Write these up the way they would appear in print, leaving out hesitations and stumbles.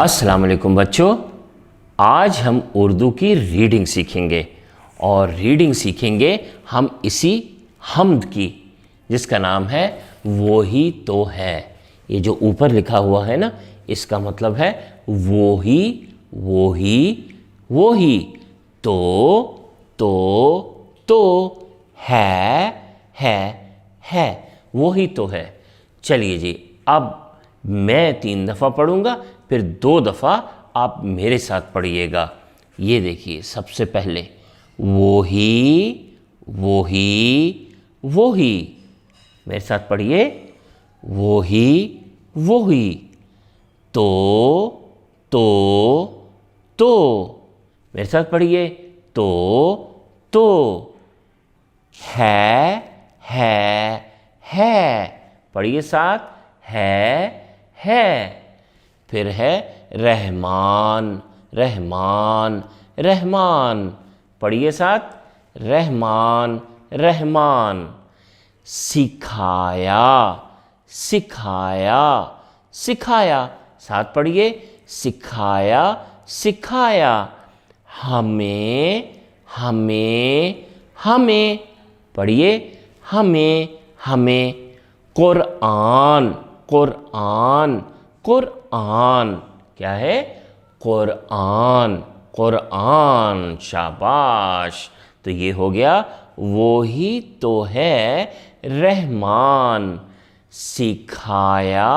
अस्सलाम वालेकुम बच्चों, आज हम उर्दू की रीडिंग सीखेंगे और रीडिंग सीखेंगे हम इसी हम्द की, जिसका नाम है वो ही तो है। ये जो ऊपर लिखा हुआ है ना, इसका मतलब है वो ही वो ही वो ही, तो है, वो ही तो है। चलिए जी, अब मैं 3 दफ़ा पढ़ूंगा, फिर 2 दफ़ा आप मेरे साथ पढ़िएगा। ये देखिए, सबसे पहले वो ही वो ही वो ही, मेरे साथ पढ़िए। वो ही वो ही, तो मेरे साथ पढ़िए। तो है पढ़िए साथ, है। फिर है रहमान पढ़िए साथ, रहमान। सिखाया साथ पढ़िए, सिखाया। हमें पढ़िए, हमें। कुरान क्या है? कुरान, शाबाश। तो ये हो गया वो ही तो है रहमान, सिखाया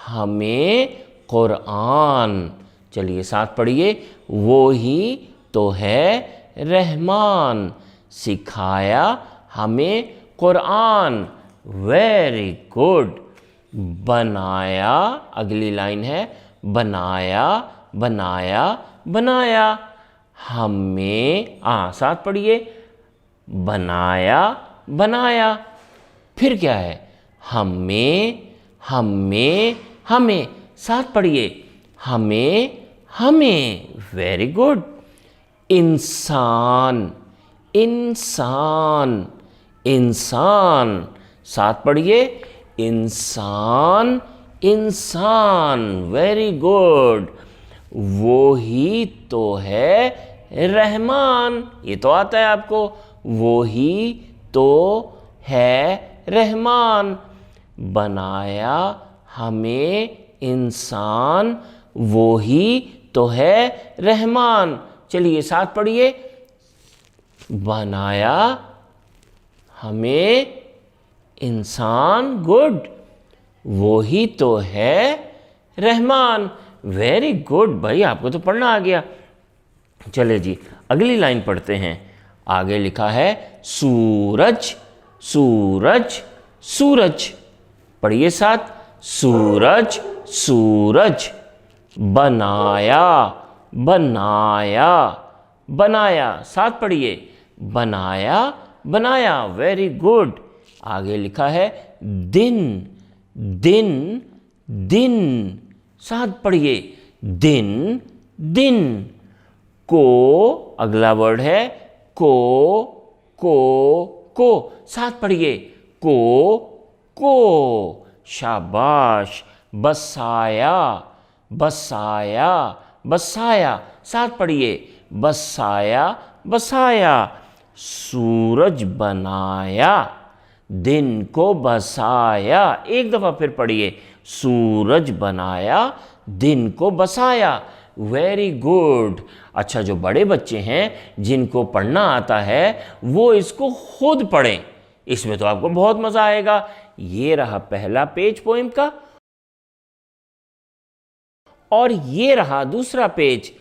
हमें कुरान। चलिए साथ पढ़िए, वो ही तो है रहमान, सिखाया हमें कुरान। Very good. बनाया, अगली लाइन है बनाया। हमें साथ पढ़िए, बनाया। फिर क्या है? हमें साथ पढ़िए, हमें। Very good. इंसान साथ पढ़िए, इंसान। Very good. वो ही तो है रहमान, ये तो आता है आपको। वो ही तो है रहमान। बनाया हमें इंसान, वो ही तो है रहमान। चलिए साथ पढ़िए, बनाया हमें इंसान, गुड, वो ही तो है रहमान। वेरी गुड भाई, आपको तो पढ़ना आ गया। चले जी, अगली लाइन पढ़ते हैं। आगे लिखा है सूरज पढ़िए साथ, सूरज। बनाया साथ पढ़िए, बनाया। Very good. आगे लिखा है दिन साथ पढ़िए, दिन। को, अगला वर्ड है को साथ पढ़िए, को। शाबाश। बसाया साथ पढ़िए, बसाया। सूरज बनाया, दिन को बसाया। एक दफा फिर पढ़िए, सूरज बनाया, दिन को बसाया। Very good. अच्छा, जो बड़े बच्चे हैं जिनको पढ़ना आता है वो इसको खुद पढ़ें, इसमें तो आपको बहुत मजा आएगा। ये रहा पहला पेज पोएम का, और ये रहा दूसरा पेज।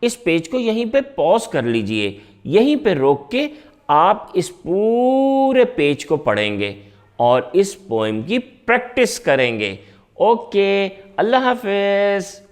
इस पेज को यहीं पे पॉज कर लीजिए, यहीं पे रोक के आप इस पूरे पेज को पढ़ेंगे और इस पोएम की प्रैक्टिस करेंगे। ओके, अल्लाह हाफिज।